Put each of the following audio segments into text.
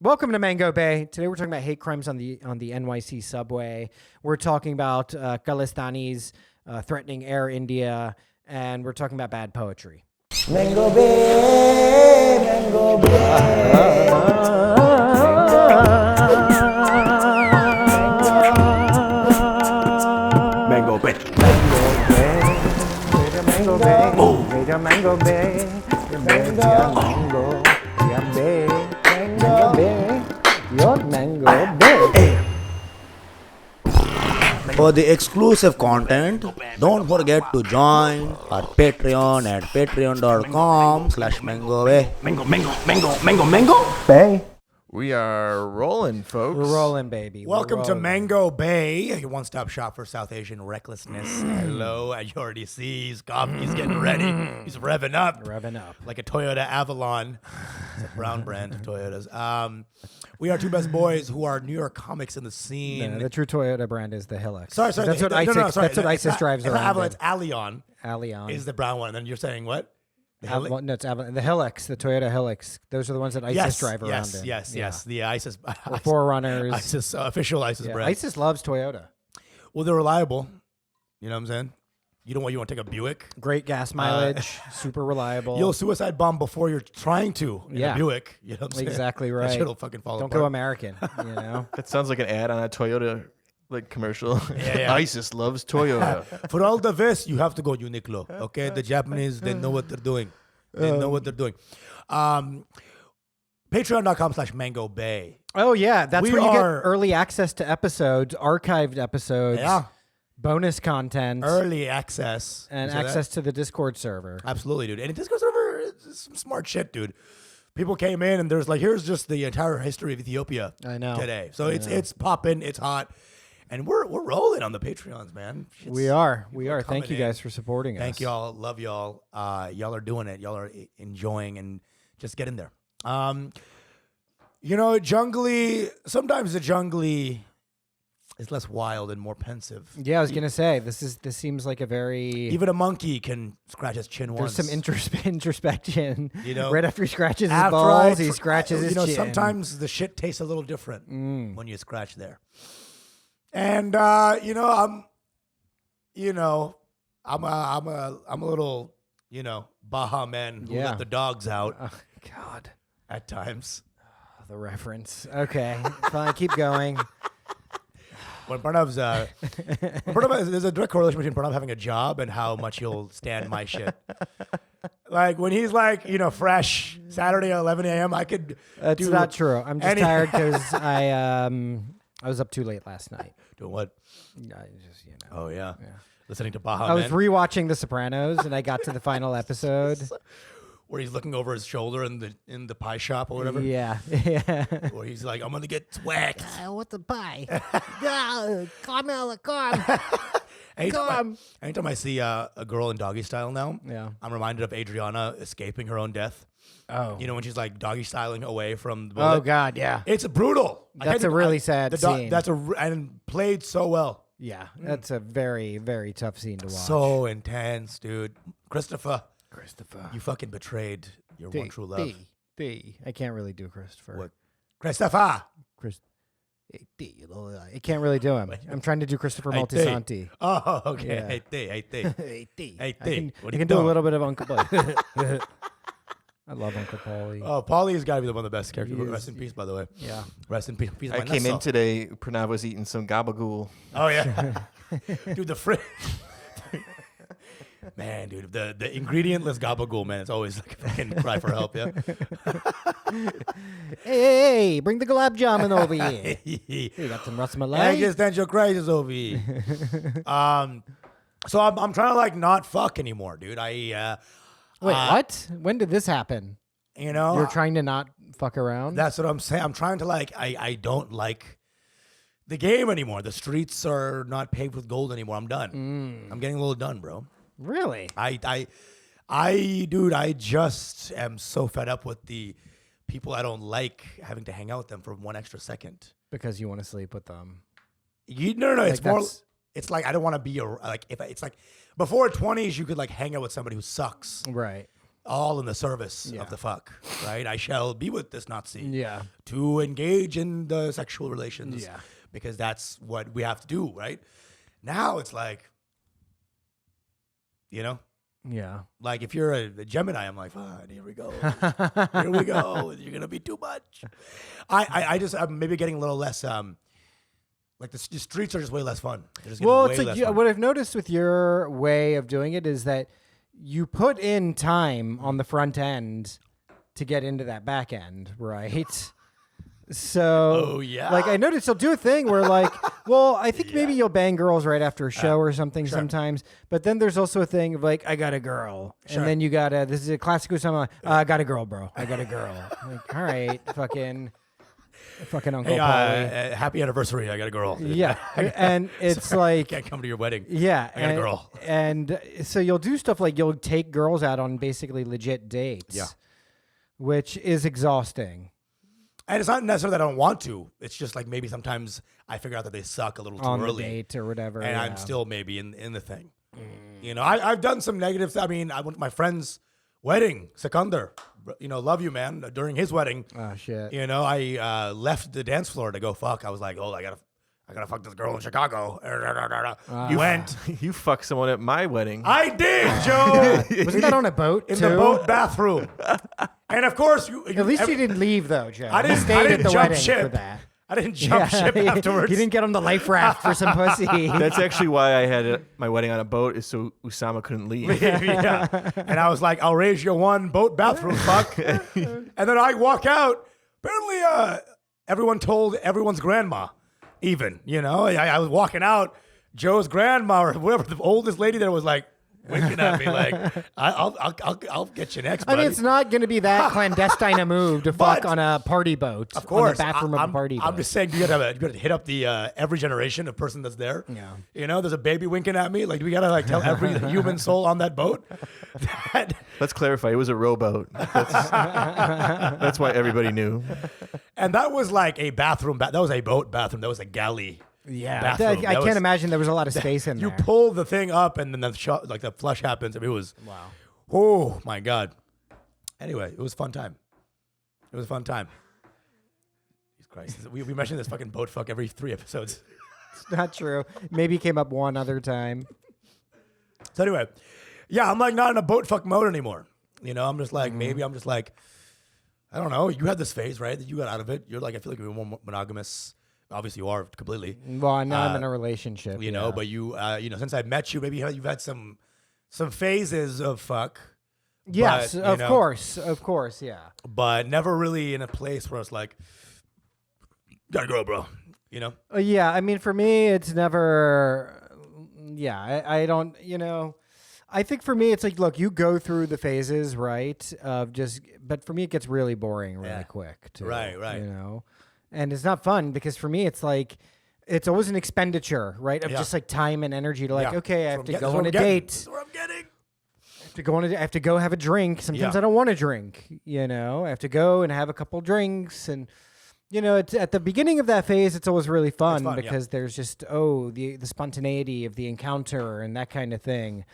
Welcome to Mango Bay. Today we're talking about hate crimes on the NYC subway. We're talking about Khalistanis threatening Air India, and we're talking about bad poetry. Mango Bay, Mango Bay. Mango Bay. Mango Bay. Oh. Mango Bay. Mango Bay. Mango Bay. Your Mango Bay. For the exclusive content, don't forget to join our Patreon at patreon.com/MangoBay. Mango Bay. We are rolling, folks. We're rolling, baby. We're Welcome to rolling. Mango Bay, your one-stop shop for South Asian recklessness. Hello, you already see he's getting ready. He's revving up. Revving up. Like a Toyota Avalon. It's a brown brand of Toyotas. We are two best boys who are New York comics in the scene. No, the true Toyota brand is the Hilux. Sorry. That's what ISIS. That's what ISIS drives it's not around. Avalon, in. it's Allion Allion. is the brown one. And then you're saying what? The Hilux? No, it's Avalon. The Hilux, the Toyota Hilux. Those are the ones that ISIS drive around in. Yes. The ISIS. Or Forerunners. ISIS, official ISIS Yeah, brand. ISIS loves Toyota. Well, they're reliable. You know what I'm saying? You want to take a Buick? Great gas mileage, super reliable. You'll suicide bomb before you're trying to in Yeah. a Buick. You know what I'm saying? Exactly right. That shit'll fucking fall Don't apart. go American, you know? That sounds like an ad on a Toyota commercial. Yeah. ISIS loves Toyota. For all the this, you have to go Uniqlo. Okay, the Japanese, they know what they're doing. They know what they're doing. Patreon.com/Mango Bay. Oh, yeah. That's We where you get are- early access to episodes, archived episodes, Yeah, bonus content, early access and You see that? access to the Discord server. Absolutely, dude. And this goes over some smart shit, dude. People came in and there's like, here's just the entire history of Ethiopia. I know. Today, so it's popping, it's hot, and we're rolling on the Patreons, man. Shit's- We are. coming Thank you in. guys for supporting us. Thank y'all. Love y'all. Y'all are doing it. Y'all are enjoying and just get in there. Jungly. Sometimes the jungly is less wild and more pensive. Yeah, I was gonna say this seems like a very Even a monkey can scratch his chin there's once. some introspection. You know, right after he scratches his After balls, he scratches his chin. sometimes the shit tastes a little different when you scratch there. And I'm a little Baja man who Yeah. let the dogs out Oh, God, at times. the reference. Okay, fine. Keep going. When Pranav's, there's a direct correlation between Pranav having a job and how much he'll stand my shit. Like when he's like, fresh Saturday at 11 a.m., I could. That's do not true. I'm just any- tired because I was up too late last night. Doing what? I just Oh yeah. Listening to Baja I was Man, rewatching The Sopranos and I got to the final episode. where he's looking over his shoulder in the pie shop or whatever. Yeah. Where he's like, I'm gonna get twacked. I want the pie. Carmela, come. Anytime I see a girl in doggy style now, Yeah. I'm reminded of Adriana escaping her own death. Oh. When she's like doggy styling away from the bullet. Oh God, yeah. It's brutal. That's a really sad scene. And played so well. Yeah, that's a very, very tough scene to watch. So intense, dude. Christopher, Christopher. you fucking betrayed your one true love. I can't really do Christopher. What? Christopher. I can't really do him. I'm trying to do Christopher Moltisanti. Oh, okay. Yeah. Hey, T. I What are can you do a doing? little bit of Uncle Paulie. I love Uncle Paulie. Oh, Paulie's got to be one of the best characters. He is. Rest in peace, by the way. Yeah. Rest in peace. I came in today, Pranav was eating some gabagool. Oh, yeah. Dude, man, dude, the ingredientless gabagool, man, it's always like a fucking cry for help, yeah? Hey, bring the gulab jamun over here. We got some ras I malai. just stand your crisis over here. So I'm trying to like not fuck anymore, dude. Wait, what? When did this happen? You're trying to not fuck around? That's what I'm saying. I'm trying to like, I don't like the game anymore. The streets are not paved with gold anymore. I'm done. I'm getting a little done, bro. Really? Dude, I just am so fed up with the people I don't like having to hang out with them for one extra second. Because you want to sleep with them. No, Like it's more. that's- It's like I don't want to be it's like before 20s you could like hang out with somebody who sucks. Right. all in the service of the fuck, right? I shall be with this Nazi. Yeah. To engage in the sexual relations. Yeah. Because that's what we have to do, right? Now it's like, you know, Yeah. like if you're a Gemini, I'm like, fine, here we go. Here we go. You're going to be too much. I'm maybe getting a little less, like the streets are just way less fun. They're just getting Well, way it's like less fun. what I've noticed with your way of doing it is that you put in time on the front end to get into that back end, right? So, like I noticed you'll do a thing where like, well, I think maybe you'll bang girls right after a show or something sometimes, but then there's also a thing of like, I got a girl, and then you gotta, this is a classic Usama, I got a girl, bro. I got a girl. Like, all right, fucking Uncle Hey, Paulie. happy anniversary. I got a girl. Yeah, and it's like, Can't come to your wedding. yeah, I got a girl. and so you'll do stuff like you'll take girls out on basically legit dates, which is exhausting. And it's not necessarily that I don't want to. It's just like maybe sometimes I figure out that they suck a little too On early. the date or whatever, And yeah. I'm still maybe in the thing. You know, I've done some negative. I mean, I went to my friend's wedding, Sikandar. You know, love you, man. During his wedding, Oh shit. you know, I left the dance floor to go fuck. I was like, oh, I gotta fuck this girl in Chicago. You went. You fucked someone at my wedding. I did, Joe. Wasn't that on a boat In too? the boat bathroom. And of course, At least you didn't leave though, Joe. I You didn't, stayed I at didn't the jump wedding ship. for that. I didn't jump ship afterwards. You didn't get on the life raft for some pussy. That's actually why I had my wedding on a boat, is so Usama couldn't leave. Yeah. And I was like, I'll raise you one boat bathroom, fuck. And then I walk out. Apparently, everyone told everyone's grandma, even, you know. I was walking out. Joe's grandma or whoever, the oldest lady there was like, winking at me like, I'll get you next, I buddy. mean, it's not going to be that clandestine a move to fuck But- on a party boat. Of course, On the bathroom of a party boat. I'm just saying, you gotta hit up the every generation of person that's there. Yeah. You know, there's a baby winking at me. Like, we gotta like tell every human soul on that boat that. Let's clarify, it was a rowboat. That's why everybody knew. And that was like a bathroom. That was a boat bathroom. That was a galley. Yeah, bathroom. I That was- can't imagine there was a lot of space in You there. pull the thing up, and then the flush happens. I mean, it was Wow. Oh my god. Anyway, it was a fun time. It was a fun time. Jesus Christ, we mention this fucking boat fuck every 3 episodes. It's not true. Maybe it came up one other time. So anyway, yeah, I'm like not in a boat fuck mode anymore. You know, I'm just like maybe I'm just like I don't know. You had this phase, right? That you got out of it. You're like, I feel like you're more monogamous. Obviously, you are completely. Well, now I'm in a relationship. You know, but you know, since I met you, maybe you've had some phases of fuck. Yes, but, of know, course, yeah. But never really in a place where it's like, gotta grow, bro. You know? Yeah, I mean, for me, it's never. Yeah, I don't. You know, I think for me, it's like, look, you go through the phases, right? Of just, but for me, it gets really boring really quick, too. Right. You know, and it's not fun because for me, it's like. It's always an expenditure, right? Of just like time and energy to like, okay, I have to go on a date. That's what I'm getting. I have to go have a drink. Sometimes I don't want to drink, you know. I have to go and have a couple drinks, and you know, it's at the beginning of that phase, it's always really fun, because there's just the spontaneity of the encounter and that kind of thing.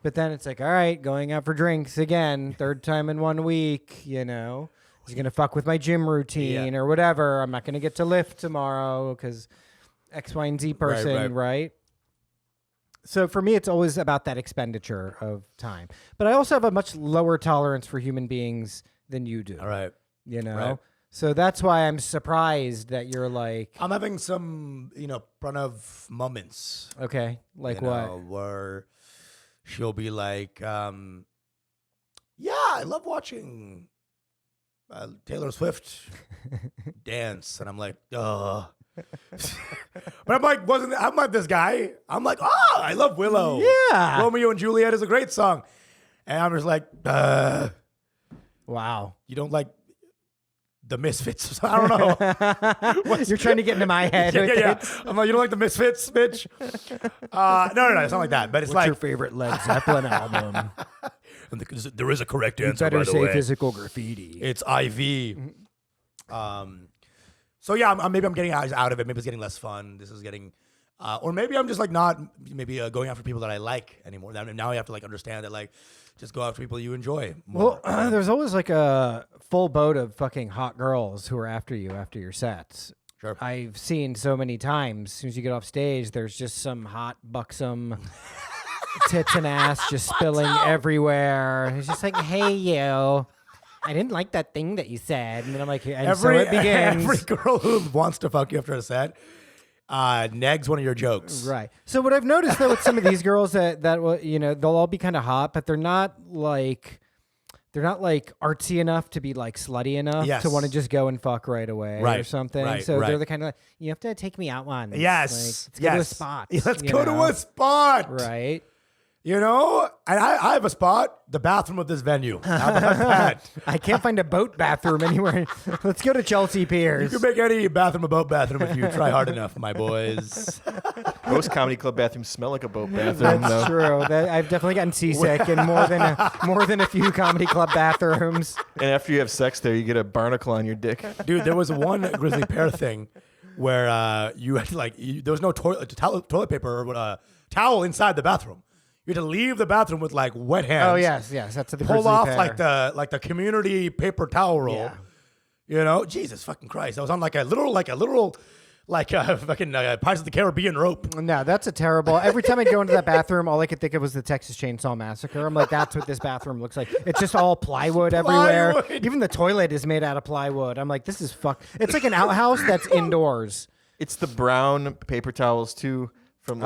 But then it's like, all right, going out for drinks again, 3rd time in 1 week, you know. He's gonna fuck with my gym routine or whatever. I'm not gonna get to lift tomorrow because X, Y, and Z person, right? So for me, it's always about that expenditure of time. But I also have a much lower tolerance for human beings than you do. All right. You know? Right. So that's why I'm surprised that you're like... I'm having some, you know, Pranav moments. Okay. Like you what? know, where she'll be like, yeah, I love watching Taylor Swift dance. And I'm like, But I'm like, I'm not this guy. I'm like, I love Willow. Yeah. Romeo and Juliet is a great song. And I'm just like, Wow. you don't like the Misfits? I don't know. You're trying to get into my head. with yeah. it. I'm like, you don't like the Misfits, bitch? No, it's not like that. But it's What's like, your favorite Led Zeppelin album? and there is a correct You answer, better by the say way. Physical Graffiti. It's IV. So yeah, maybe I'm getting out of it. Maybe it's getting less fun. This is getting Or maybe I'm just like not maybe going after people that I like anymore. Now I have to like understand that like just go after people you enjoy more. Well, there's always like a full boat of fucking hot girls who are after you after your sets. Sure. I've seen so many times. As soon as you get off stage, there's just some hot, buxom tits and ass just spilling everywhere. It's just like, hey, you. I didn't like that thing that you said. And then I'm like, and so it begins. Every girl who wants to fuck you after a set negs one of your jokes. Right. So what I've noticed though with some of these girls that will, you know, they'll all be kind of hot, but they're not like artsy enough to be like slutty enough to want to just go and fuck right away or something. They're the kind of like, you have to take me out once. Yes. Like, let's go to a spot. Let's go to a spot. Right. You know, and I have a spot, the bathroom of this venue. How about that? I can't find a boat bathroom anywhere. Let's go to Chelsea Piers. You can make any bathroom a boat bathroom if you try hard enough, my boys. Most comedy club bathrooms smell like a boat bathroom. That's true. I've definitely gotten seasick in more than a few comedy club bathrooms. And after you have sex there, you get a barnacle on your dick. Dude, there was one grizzly pear thing where you had like there was no toilet paper or towel inside the bathroom. You had to leave the bathroom with like wet hands. Oh yes, that's the pull off pear. like the community paper towel roll. Yeah. You know, Jesus fucking Christ! I was on like a literal fucking Pirates of the Caribbean rope. No, that's a terrible. Every time I go into that bathroom, all I could think of was the Texas Chainsaw Massacre. I'm like, that's what this bathroom looks like. It's just all plywood everywhere. Even the toilet is made out of plywood. I'm like, this is fuck. It's like an outhouse that's indoors. It's the brown paper towels too. From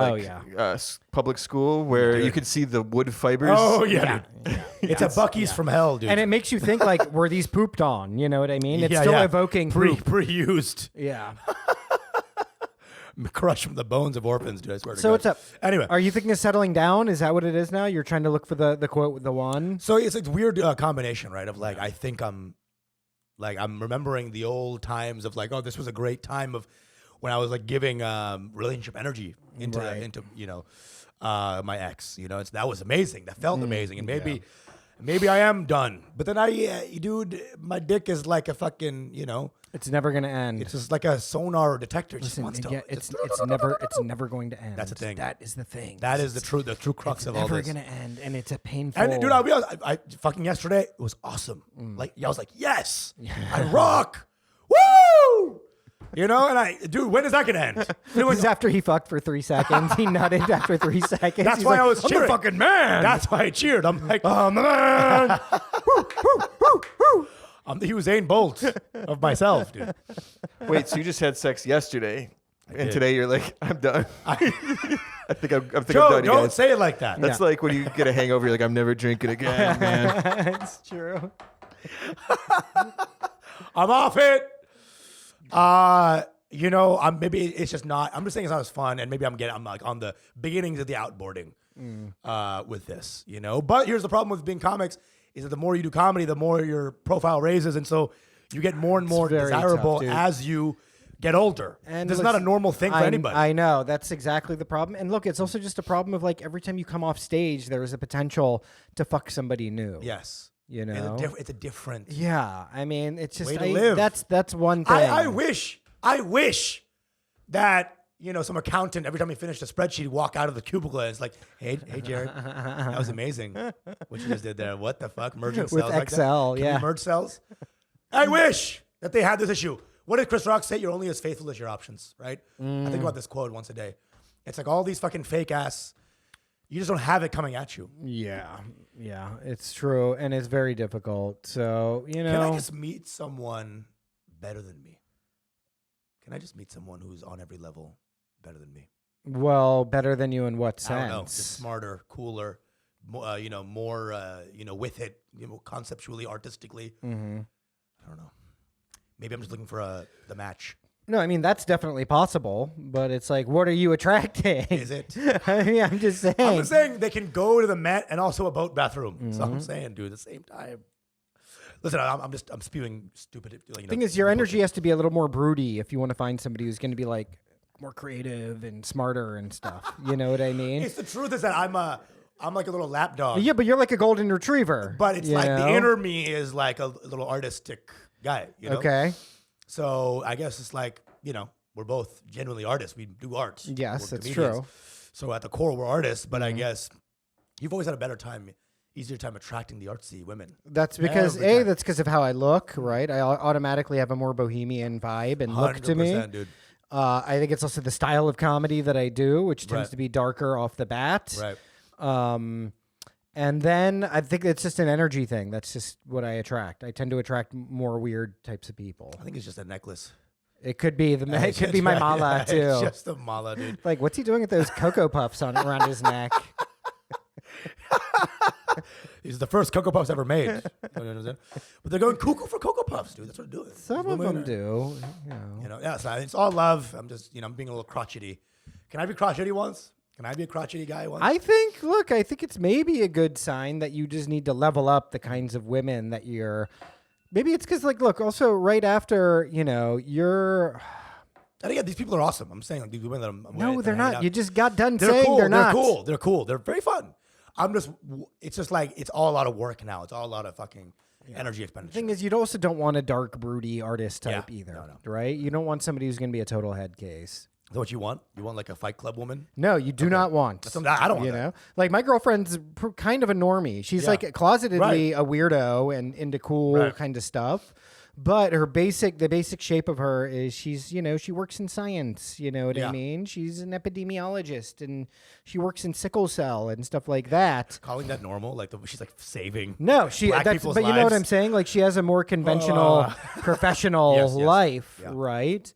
public school where you could see the wood fibers. Oh yeah, dude. It's a Bucky's from hell, dude. And it makes you think like, were these pooped on? You know what I mean? It's still evoking pre-used. Yeah. Crushed from the bones of orphans, dude. I swear to God. So what's up? Anyway, are you thinking of settling down? Is that what it is now? You're trying to look for the quote with the one. So it's a weird combination, right? Of like, I think I'm remembering the old times of like, oh, this was a great time of when I was like giving relationship energy into you know my ex. You know, that was amazing. That felt amazing, and maybe I am done. But then dude, my dick is like a fucking, you know. It's never gonna end. It's just like a sonar detector. Listen, it's never going to end. That's the thing. That is the thing. That is the true crux of all this. It's never gonna end, and it's a painful. And dude, I'll be honest. I fucking yesterday it was awesome. Like I was like, yes, I rock. Woo! You know, and when is that gonna end? It was after he fucked for 3 seconds. He nutted after 3 seconds. That's He's why like, I was cheering. I'm the fucking man. That's why I cheered. I'm like, oh man. I'm the Usain Bolt of myself, dude. Wait, so you just had sex yesterday, and today you're like, I'm done. I think I'm done. Joe, you don't guys. say it like that. That's like when you get a hangover, you're like, I'm never drinking again, man. It's true. I'm off it. You know, I'm just saying it's not as fun, and maybe I'm like on the beginnings of the outboarding with this, you know. But here's the problem with being comics is that the more you do comedy, the more your profile raises, and so you get more and more desirable as you get older. And this is not a normal thing for anybody. I know. That's exactly the problem. And look, it's also just a problem of like every time you come off stage, there is a potential to fuck somebody new. Yes. You know? It's a different Yeah. I mean, it's just way to live. That's one thing. I wish that, you know, some accountant, every time he finished a spreadsheet, he'd walk out of the cubicle and it's like, hey Jared, that was amazing what you just did there. What the fuck? Merging cells with Excel, like that? Can we merge cells? I wish that they had this issue. What did Chris Rock say? You're only as faithful as your options, right? I think about this quote once a day. It's like all these fucking fake ass, you just don't have it coming at you. Yeah, it's true, and it's very difficult. So, you know. Can I just meet someone better than me? Can I just meet someone who's on every level better than me? Well, better than you in what sense? I don't know. Just smarter, cooler, more, with it, conceptually, artistically. Mm-hmm. I don't know. Maybe I'm just looking for the match. No, I mean, that's definitely possible, but it's like, what are you attracting? Is it? I mean, I'm just saying. I'm just saying they can go to the Met and also a boat bathroom. Mm-hmm. So I'm saying, dude, at the same time. Listen, I'm spewing stupid. The thing is, your energy has to be a little more broody if you want to find somebody who's going to be like more creative and smarter and stuff. You know what I mean? It's the truth is that I'm like a little lapdog. Yeah, but you're like a golden retriever. But it's like the inner me is like a little artistic guy. You know? Okay. So I guess it's like, you know, we're both genuinely artists. We do art. Yes, We're that's comedians. true. So at the core, we're artists. But I guess you've always had a easier time attracting the artsy women. That's because Every time. that's because of how I look, right? I automatically have a more bohemian vibe and look to me. Dude. I think it's also the style of comedy that I do, which tends to be darker off the bat. Right. And then I think it's just an energy thing. That's just what I attract. I tend to attract more weird types of people. I think it's just a necklace. It could be it could be my mala too. It's just a mala, dude. Like, what's he doing with those Cocoa Puffs around his neck? He's the first Cocoa Puffs ever made. But they're going cuckoo for Cocoa Puffs, dude. That's what they're doing. Some of them do. Yeah, so it's all love. I'm just, I'm being a little crotchety. Can I be crotchety once? Can I be a crotchety guy once? I think it's maybe a good sign that you just need to level up the kinds of women that you're. Maybe it's because, like, look, also right after, you're. And again, these people are awesome. I'm saying, like, these women that I'm No, with, they're not. You just got done they're saying cool. they're not. Cool. They're cool. They're very fun. It's just like, it's all a lot of work now. It's all a lot of fucking energy expenditure. The thing is, you also don't want a dark, broody artist type either, No. right? You don't want somebody who's going to be a total head case. Is that what you want? You want like a Fight Club woman? No, you do not want. I don't want you that. know, like my girlfriend's kind of a normie. She's like closetedly a weirdo and into cool kind of stuff. But the basic shape of her is she's, she works in science. You know what I mean? She's an epidemiologist and she works in sickle cell and stuff like that. Calling that normal? Like she's like saving No, black people's but you know what lives? I'm saying? Like she has a more conventional professional life, Yeah. right?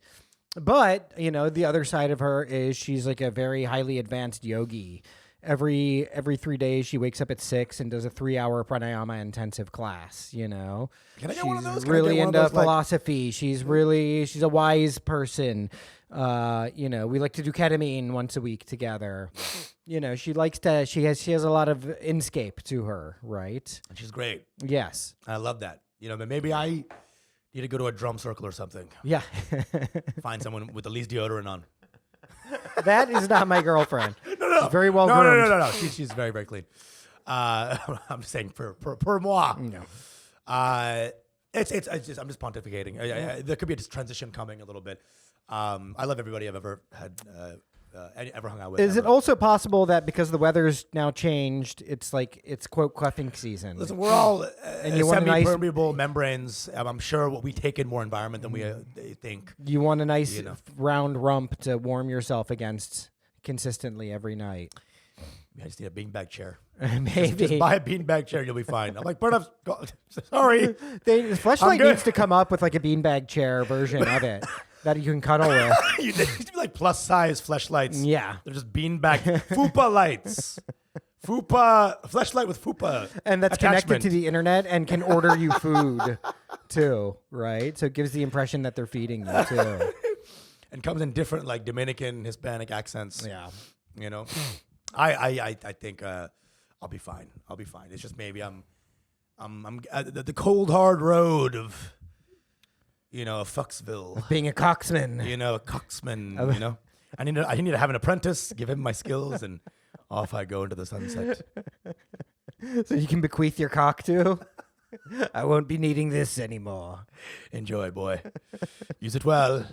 But, the other side of her is she's like a very highly advanced yogi. Every 3 days she wakes up at 6 and does a 3-hour pranayama intensive class, Can I get she's one of those? really into philosophy. She's a wise person. We like to do ketamine once a week together. She has a lot of inscape to her, right? And she's great. Yes. I love that. But maybe I need to go to a drum circle or something. Yeah. Find someone with the least deodorant on. That is not my girlfriend. No. She's very well groomed. No. She's very, very clean. I'm saying per moi. No. It's just I'm just pontificating. There could be a transition coming a little bit. I love everybody I've ever had ever hung out with. Is it also possible that because the weather's now changed, it's quote cuffing season? Listen, we're all and you want semi-permeable membranes. I'm sure we take in more environment than we think. You want a nice round rump to warm yourself against consistently every night. I just need a beanbag chair. Maybe. Just buy a beanbag chair, you'll be fine. I'm like, Pranav, sorry. Fleshlight needs to come up with like a beanbag chair version of it that you can cuddle with. You need to be like plus size fleshlights. Yeah. They're just beanbag fupa lights. Fleshlight with fupa. And that's connected to the internet and can order you food too, right? So it gives the impression that they're feeding you too. And comes in different like Dominican, Hispanic accents. Yeah. I think I'll be fine. It's just maybe I'm the cold hard road of Fucksville. Being a coxman. A coxman. I need to have an apprentice, give him my skills, and off I go into the sunset. So you can bequeath your cock to? I won't be needing this anymore. Enjoy, boy. Use it well.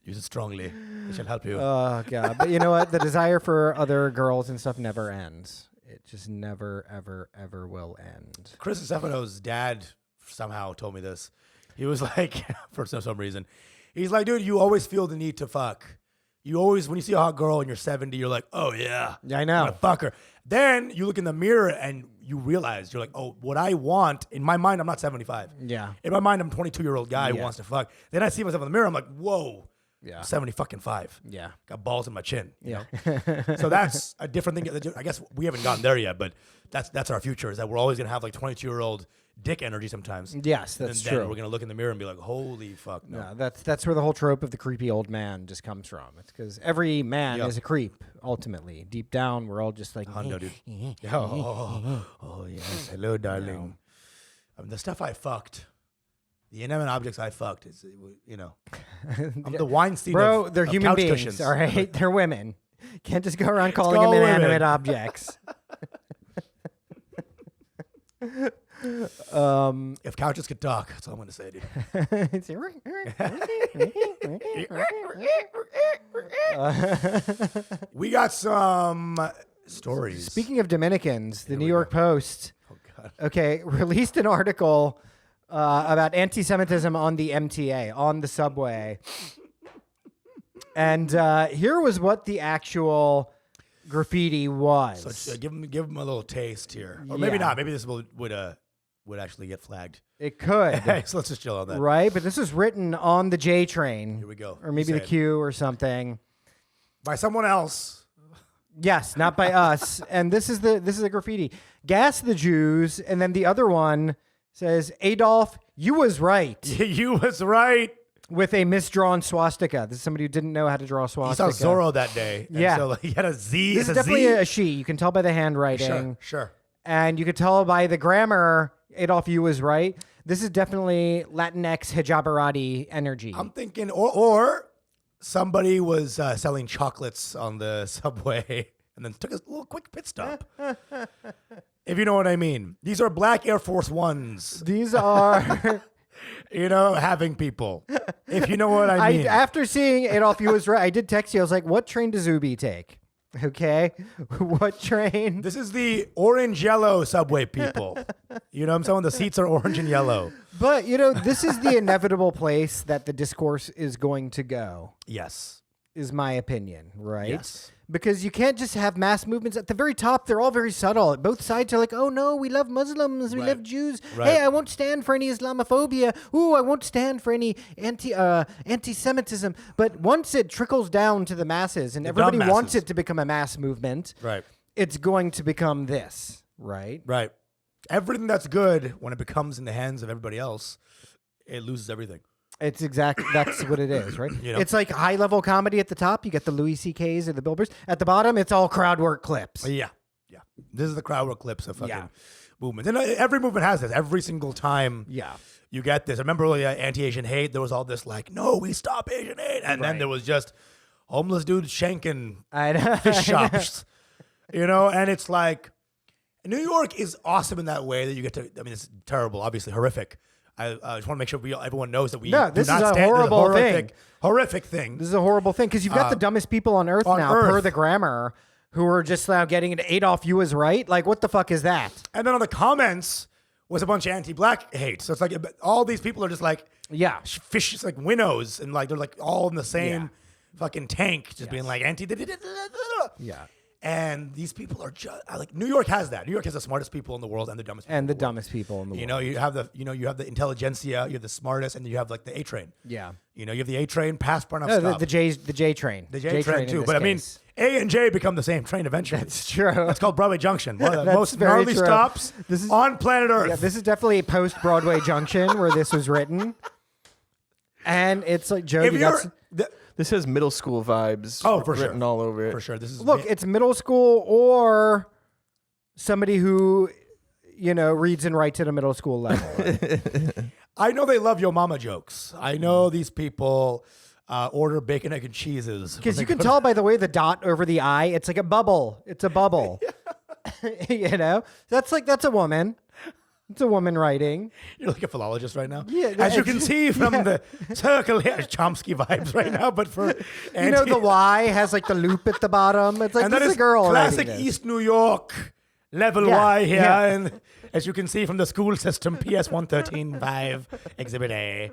Use it strongly. It shall help you. Oh, God. But you know what? The desire for other girls and stuff never ends. It just never, ever, ever will end. Chris Stefano's dad somehow told me this. He was like, for some reason, he's like, dude, you always feel the need to fuck. You always, when you see a hot girl and you're 70, you're like, oh, yeah. Yeah, I know. I'm gonna fuck her. Then you look in the mirror and you realize, you're like, oh, what I want, in my mind, I'm not 75. Yeah. In my mind, I'm a 22-year-old guy who wants to fuck. Then I see myself in the mirror, I'm like, whoa. Yeah. 75. Yeah. Got balls in my chin. You Yeah. know? So that's a different thing. I guess we haven't gotten there yet, but that's our future, is that we're always going to have like 22-year-old dick energy sometimes. Yes, that's and true. then we're going to look in the mirror and be like, holy fuck, no. Yeah, that's where the whole trope of the creepy old man just comes from. It's because every man is a creep, ultimately. Deep down, we're all just like, Hundo, dude. Oh, yes. Hello, darling. I mean, the stuff I fucked, the inanimate objects I fucked, is, I'm the Weinstein bro, of they're of human couch beings, cushions. all right? They're women. Can't just go around calling all them women. inanimate objects. If couches could talk, that's all I'm going to say, dude. We got some stories. Speaking of Dominicans, the New York Post, released an article about anti-Semitism on the MTA, on the subway. And here was what the actual graffiti was. So give them a little taste here. Or maybe not. Maybe this would actually get flagged. It could. So let's just chill on that. Right? But this was written on the J train. Here we go. Or maybe the Q or something. By someone else. Yes, not by us. And this is the graffiti. Gas the Jews, and then the other one says, Adolf, you was right. You was right. With a misdrawn swastika. This is somebody who didn't know how to draw a swastika. He saw Zorro that day. Yeah. So he had a Z. This is definitely a she. You can tell by the handwriting. Sure. And you could tell by the grammar, Adolf, you was right. This is definitely Latinx hijabarati energy. I'm thinking, or somebody was selling chocolates on the subway and then took a little quick pit stop. If you know what I mean. These are black Air Force Ones. These are... having people. If you know what I mean. After seeing Adolf, you was right. I did text you. I was like, what train does Zuby take? Okay. What train? This is the orange yellow subway people. You know what I'm saying? The seats are orange and yellow. But, this is the inevitable place that the discourse is going to go. Yes. Is my opinion, right? Yes. Because you can't just have mass movements. At the very top, they're all very subtle. Both sides are like, oh no, we love Muslims, we love Jews. Right. Hey, I won't stand for any Islamophobia. Ooh, I won't stand for any anti-Semitism. But once it trickles down to the masses and everybody wants it to become a mass movement, right, it's going to become this, right? Right. Everything that's good, when it becomes in the hands of everybody else, it loses everything. It's that's what it is, right? It's like high level comedy at the top. You get the Louis C.K.'s or the Bill Burrs. At the bottom, it's all crowd work clips. Yeah. This is the crowd work clips of fucking movements. And every movement has this. Every single time you get this. I remember anti-Asian hate, there was all this like, no, we stop Asian hate. And then there was just homeless dudes shanking fish shops. And it's like, New York is awesome in that way that you get to, it's terrible, obviously horrific. I just want to make sure everyone knows that we do not stand. This is a horrible thing. Horrific thing. This is a horrible thing because you've got the dumbest people on Earth now, per the grammar, who are just now getting into Adolf, you was right. Like, what the fuck is that? And then on the comments was a bunch of anti-black hate. So it's like all these people are just like, fish, it's like winnows, and like they're like all in the same fucking tank, just being like anti. Yeah. And these people are just like, New York has that. New York has the smartest people in the world and the dumbest people. And the dumbest people in the world. You have the intelligentsia, you have the smartest, and you have like the A train. Yeah. You have the A train past Pranav stop. The J train. The J train too. But case. A and J become the same train eventually. That's true. That's called Broadway Junction. One of the most gnarly stops on planet Earth. Yeah, this is definitely a post Broadway Junction where this was written. And it's like, Joe, this has middle school vibes. Written all over it. For sure. It's middle school or somebody who, reads and writes at a middle school level. I know they love Yo Mama jokes. I know these people order bacon, egg, and cheeses. Because you can tell by the way the dot over the I, it's like a bubble. It's a bubble. That's a woman. It's a woman writing. You're like a philologist right now. Yeah, as you can see from the circle here, Chomsky vibes right now. But for the Y has like the loop at the bottom. It's like, and this is a girl. Classic East New York level Y here, and as you can see from the school system, PS 113.5 Exhibit A.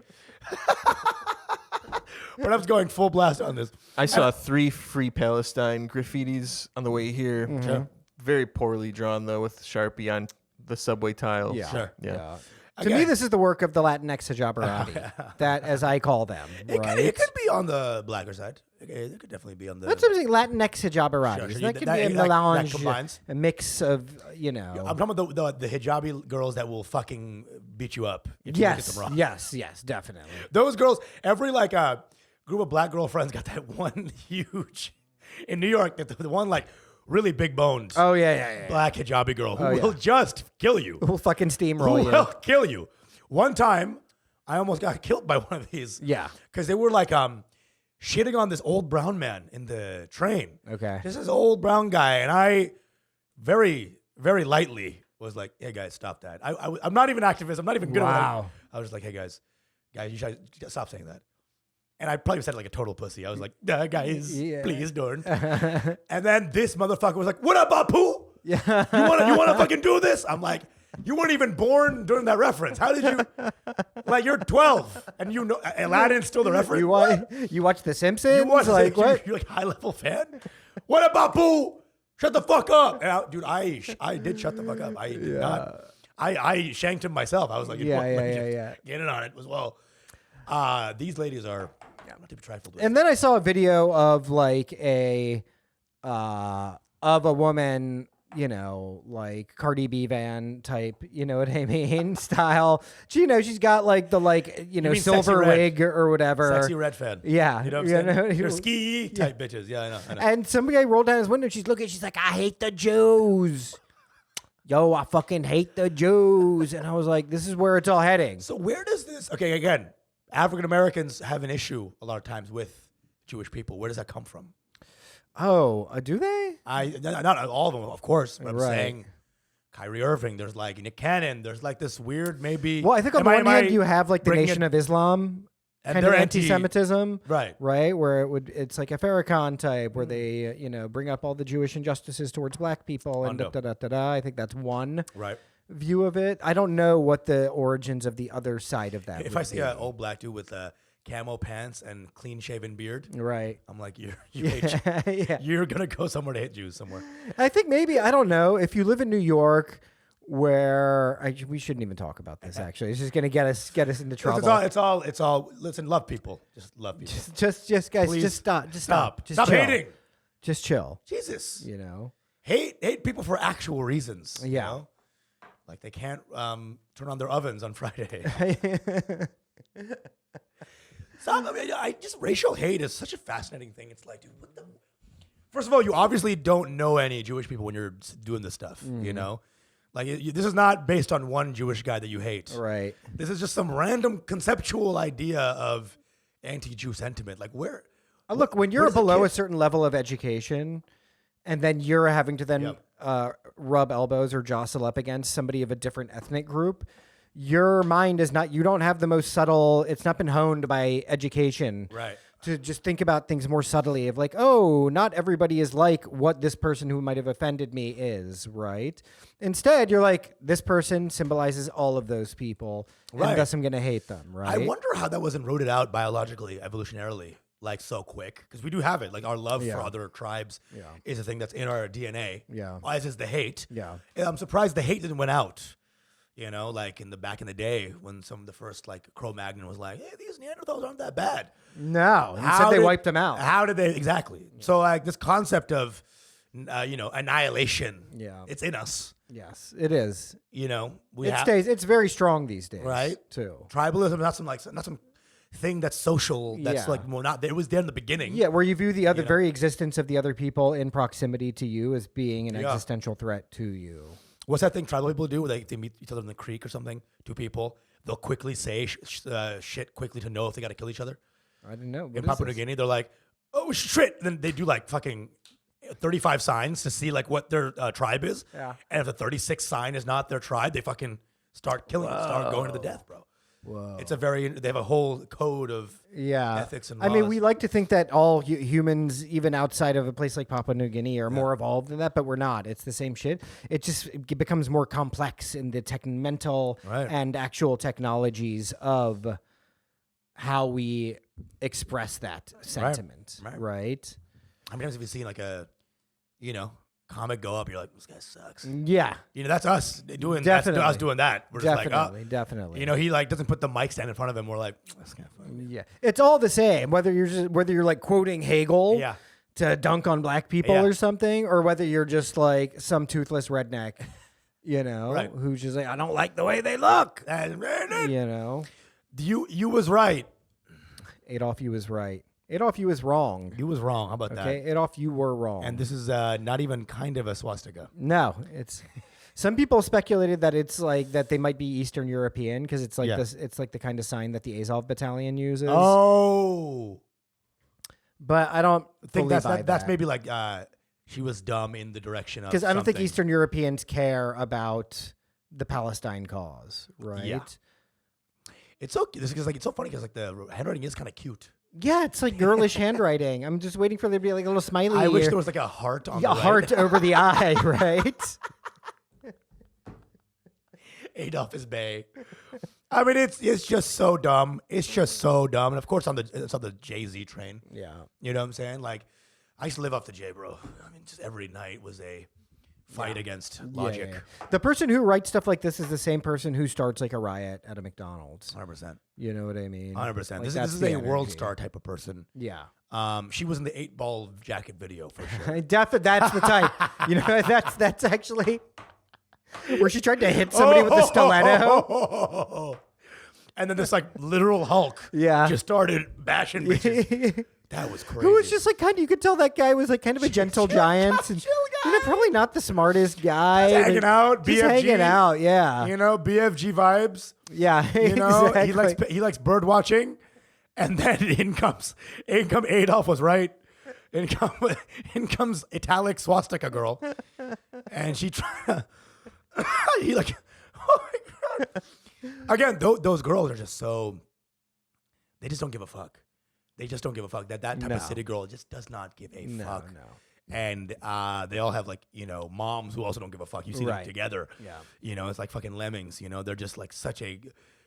But I was going full blast on this. I saw 3 Free Palestine graffitis on the way here. Mm-hmm. Very poorly drawn though, with Sharpie on the subway tiles. Yeah. Sure. Yeah. To me, this is the work of the Latinx hijabarati, that as I call them. It could be on the blacker side. It could definitely be on the. That's what I'm saying. Latinx hijabarati. Sure. That could be a melange, combines. a mix of, I'm talking about the hijabi girls that will fucking beat you up. If you Yes, get them wrong. yes, definitely. Those girls, every group of black girlfriends got that one huge in New York. The one really big boned. Oh yeah. Black hijabi girl who will just kill you. Who'll fucking steamroll Who you. will kill you. One time, I almost got killed by one of these. Yeah. Because they were shitting on this old brown man in the train. Okay. Just this old brown guy, and I very, very lightly was like, hey guys, stop that. I'm not even activist. I'm not even good at Wow. it. I was like, hey guys, you should stop saying that. And I probably said it like a total pussy. I was like, guys, please don't. And then this motherfucker was like, what up, Bapu? Yeah. You wanna fucking do this? I'm like, you weren't even born during that reference. How did you? Like, you're 12 and you know Aladdin's still the reference. You watch The Simpsons? You watch like what? You're like high level fan. What up, Bapu? Shut the fuck up, and dude. I did shut the fuck up. I did not. I shanked him myself. I was like, Yeah. get in on it as well. These ladies are not to be trifled with. And then I saw a video of like of a woman, you know, like Cardi B van type, you know what I mean, style. She, you know, she's got like the you know, silver wig or whatever. Sexy red fan. Yeah. You know what I'm saying? You're ski type bitches. Yeah, I know. And some guy rolled down his window. She's looking. She's like, I hate the Jews. Yo, I fucking hate the Jews. And I was like, this is where it's all heading. So where does this? Okay, again, African Americans have an issue a lot of times with Jewish people. Where does that come from? Oh, do they? Not all of them, of course. But I'm Right. saying Kyrie Irving. There's like Nick Cannon. There's like this weird maybe. Well, I think on the one hand you have like the Nation of Islam and kind of they're anti-Semitism, right? Where it's like a Farrakhan type, where they you know bring up all the Jewish injustices towards black people and da. I think that's one view of it. I don't know what the origins of the other side of that. If I see an old black dude with camo pants and clean shaven beard, right? I'm like, you're gonna go somewhere to hit Jews somewhere. I think maybe, I don't know, if you live in New York, where we shouldn't even talk about this. Actually, it's just gonna get us into trouble. It's all. Listen, love people. Just love people. Just guys, Please just stop. Just stop. Just stop chill. hating. Just chill. Jesus. You know, hate people for actual reasons. Yeah. You know? Like they can't turn on their ovens on Friday. Stop. I mean, just racial hate is such a fascinating thing. It's like, dude, what the? First of all, you obviously don't know any Jewish people when you're doing this stuff. You know, like this is not based on one Jewish guy that you hate. Right. This is just some random conceptual idea of anti-Jew sentiment. Like where? Look, when you're below a certain level of education, and then you're having to then rub elbows or jostle up against somebody of a different ethnic group, your mind is not, you don't have the most subtle, it's not been honed by education. Right. To just think about things more subtly of like, oh, not everybody is like what this person who might have offended me is, right? Instead, you're like, this person symbolizes all of those people, and thus I'm going to hate them, right? I wonder how that wasn't rooted out biologically, evolutionarily, like so quick. Because we do have it. Like our love for other tribes is a thing that's in our DNA. Yeah. As is the hate. Yeah. And I'm surprised the hate didn't went out. You know, like back in the day when some of the first like Cro-Magnon was like, hey, these Neanderthals aren't that bad. No, instead they wiped them out. How did they exactly? Yeah. So like this concept of, annihilation. Yeah, it's in us. Yes, it is. You know, It's very strong these days, right? Too Tribalism, not some thing that's social. That's like not. It was there in the beginning. Yeah, where you view the other very existence of the other people in proximity to you as being an existential threat to you. What's that thing tribal people do where they meet each other in the creek or something? Two people, they'll quickly say shit quickly to know if they got to kill each other. I didn't know. In Papua New Guinea, they're like, oh shit. And then they do like fucking 35 signs to see like what their tribe is. Yeah. And if the 36th sign is not their tribe, they fucking start killing them, start going to the death, bro. Whoa. They have a whole code of ethics and laws. I mean, we like to think that all humans, even outside of a place like Papua New Guinea, are more evolved than that, but we're not. It's the same shit. It becomes more complex in the mental and actual technologies of how we express that sentiment, right? How many times have you seen like a, comic go up? You're like, this guy sucks. Yeah. That's us doing definitely. That's us doing that. We're definitely, just like, definitely. He like doesn't put the mic stand in front of him. We're like, that's kind of funny. Yeah. It's all the same, whether you're like quoting Hegel to dunk on black people or something, or whether you're just like some toothless redneck, who's just like, I don't like the way they look. You was right. Adolf, you was right. Adolf, you was wrong. You was wrong. How about that? Okay, Adolf, you were wrong. And this is not even kind of a swastika. No, it's. Some people speculated that it's like that they might be Eastern European because it's like this. It's like the kind of sign that the Azov Battalion uses. Oh, but I don't think believe that's maybe like she was dumb in the direction of Because I don't think something. Eastern Europeans care about the Palestine cause, right? Yeah. It's so it's so funny because like the handwriting is kind of cute. Yeah, it's like girlish handwriting. I'm just waiting for there to be like a little smiley. I wish there was like a heart on the right. heart over the eye, right? Adolf is Bay. I mean, it's just so dumb. It's just so dumb. And of course, it's on the Jay-Z train. Yeah. You know what I'm saying? Like, I used to live off the J, bro. I mean, just every night was a fight against logic. Yeah. The person who writes stuff like this is the same person who starts like a riot at a McDonald's. 100%. You know what I mean? 100%. Like, This that's is the a world energy. star type of person. Yeah. She was in the 8-ball jacket video for sure. That's the type. You know, that's actually where she tried to hit somebody with a stiletto. And then this like literal Hulk just started bashing bitches. That was crazy. Who was just like kind of, you could tell that guy was like kind of a gentle giant. And, chill guy. You know, probably not the smartest guy. Just hanging out, Just BFG. hanging out, yeah. You know, BFG vibes. Yeah, You know, exactly. he likes bird watching. And then in comes Adolf was right. In comes italic swastika girl. And she he like, oh my God. Again, those girls are just so, they just don't give a fuck. They just don't give a fuck. That type of city girl just does not give a fuck. No. And they all have like, you know, moms who also don't give a fuck. You see them together. Yeah. You know, it's like fucking lemmings. You know, they're just like such a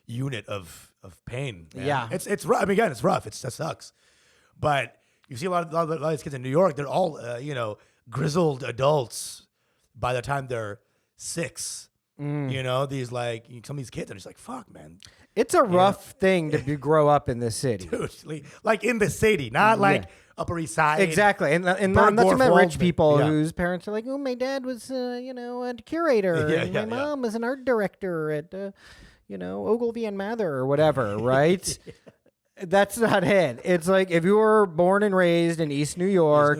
unit of pain. Man. Yeah. It's rough. I mean, again, it's rough. That sucks. But you see a lot of these kids in New York, they're all, you know, grizzled adults by the time they're 6. You know, these like some of these kids are just like, fuck, man. It's a rough thing to grow up in this city. Dude, like in the city, not like Upper East Side. Exactly. And not Bergdorf, to rich Waldman. people Yeah. whose parents are like, oh, my dad was, you know, a curator. Yeah, and yeah, my yeah. mom was an art director at, you know, Ogilvy and Mather or whatever, right? That's not it. It's like if you were born and raised in East New York,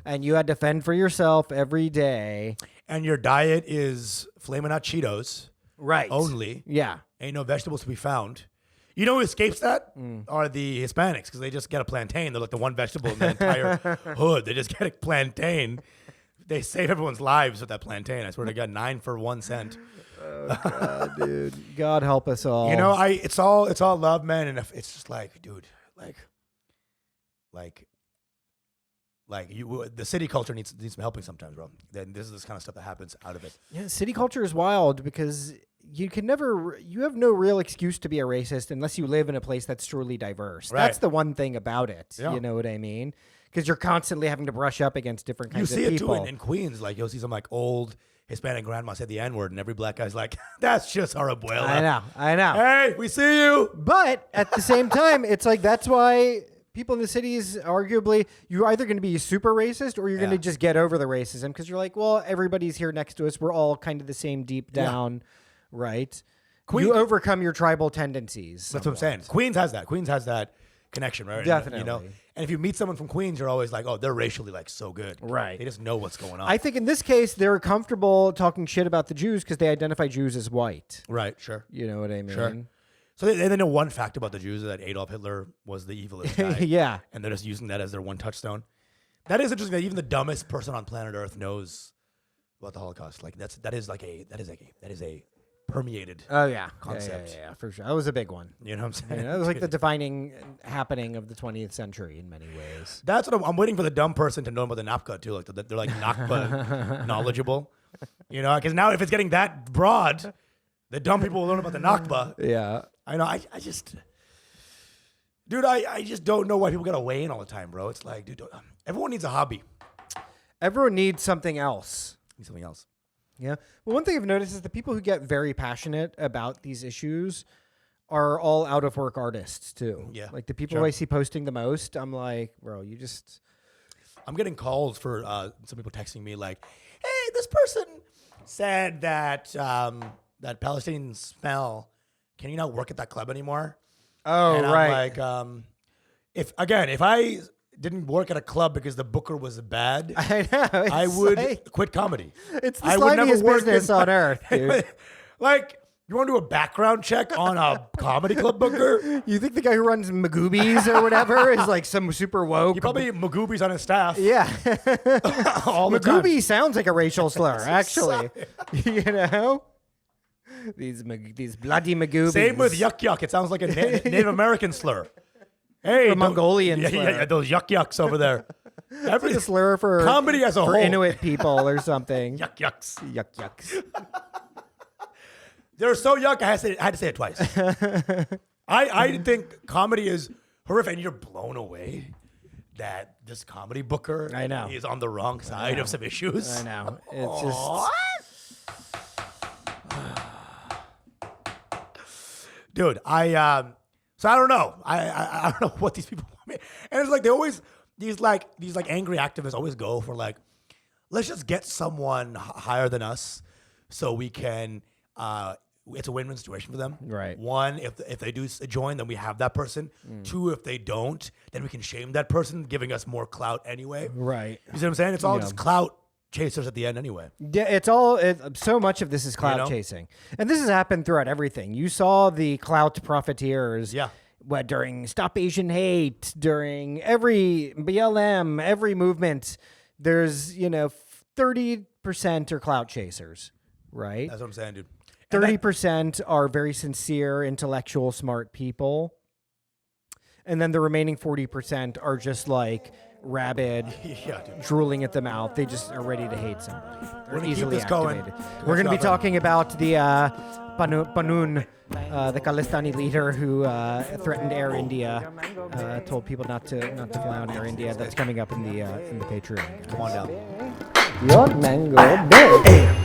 and you had to fend for yourself every day. And your diet is Flamin' Hot Cheetos. Right. Only. Yeah. Ain't no vegetables to be found. You know who escapes that? Are the Hispanics, because they just get a plantain. They're like the one vegetable in the entire hood. They just get a plantain. They save everyone's lives with that plantain. I swear to God, 9 for 1 cent. Oh, God, dude. God help us all. You know, it's all love, man. And it's just like, dude, the city culture needs some helping sometimes, bro. Then this is this kind of stuff that happens out of it. Yeah, city culture is wild because you have no real excuse to be a racist unless you live in a place that's truly diverse. Right. That's the one thing about it. Yeah. You know what I mean? Because you're constantly having to brush up against different kinds of You see people. it too in Queens. Like you'll see some like old Hispanic grandma say the N-word, and every black guy's like, "That's just our abuela." I know. Hey, we see you. But at the same time, it's like that's why people in the cities, arguably, you're either going to be super racist or you're going to just get over the racism because you're like, well, everybody's here next to us. We're all kind of the same deep down, right? You overcome your tribal tendencies. That's what I'm saying. Queens has that. Queens has that connection, right? Definitely. You know, and if you meet someone from Queens, you're always like, oh, they're racially like so good. Right. They just know what's going on. I think in this case, they're comfortable talking shit about the Jews because they identify Jews as white. Right. Sure. You know what I mean? Sure. So they know one fact about the Jews is that Adolf Hitler was the evilest guy. Yeah. And they're just using that as their one touchstone. That is interesting that even the dumbest person on planet Earth knows about the Holocaust. Like that is a permeated concept. Yeah, for sure. That was a big one. You know what I'm saying? Yeah, that was like the defining happening of the 20th century in many ways. That's what I'm waiting for the dumb person to know about the Nakba too. Like they're like Nakba knowledgeable. You know, because now if it's getting that broad, the dumb people will learn about the Nakba. Yeah. I know. I just, dude, I just don't know why people gotta weigh in all the time, bro. It's like, dude, everyone needs a hobby. Everyone needs something else. Need something else. Yeah. Well, one thing I've noticed is the people who get very passionate about these issues are all out of work artists too. Yeah. Like the people who I see posting the most, I'm like, bro, you just. I'm getting calls for some people texting me like, hey, this person said that that Palestinians smell. Can you not work at that club anymore? Oh, and right. I'm like, if I didn't work at a club because the booker was bad, I know. I would quit comedy. It's the I would never slimiest work business on earth, dude. Like, You want to do a background check on a comedy club booker? You think the guy who runs Magoobies or whatever is like some super woke? He probably Magoobies on his staff. Yeah. All the time. Magooby sounds like a racial slur, actually. You know? These bloody Magoobies. Same with yuck yuck. It sounds like a Native American slur. Hey, A Mongolian yeah, slur. yeah, those yuck yucks over there. It's like a slur for comedy as a for whole. Inuit people or something. Yuck yucks. Yuck yucks. They're so yuck. I had to say it twice. I think comedy is horrific, and you're blown away that this comedy booker I know. is on the wrong side of some issues. I know. It's just. Dude, so I don't know. I don't know what these people want me. And it's like they always these angry activists always go for like, let's just get someone higher than us so we can it's a win-win situation for them. Right. One, if they do join, then we have that person. Two, if they don't, then we can shame that person, giving us more clout anyway. Right. You see what I'm saying? It's all just clout chasers at the end anyway. Yeah, so much of this is clout chasing. And this has happened throughout everything. You saw the clout profiteers during Stop Asian Hate, during every BLM, every movement, there's, 30% are clout chasers, right? That's what I'm saying, dude. 30% are very sincere, intellectual, smart people. And then the remaining 40% are just like rabid, drooling at the mouth. They just are ready to hate somebody. They're easily activated. We're going to be talking about the Panun, the Khalistani leader who threatened Air India, told people not to fly on Air India. That's coming up in the Patreon. Come on down. Your mango big.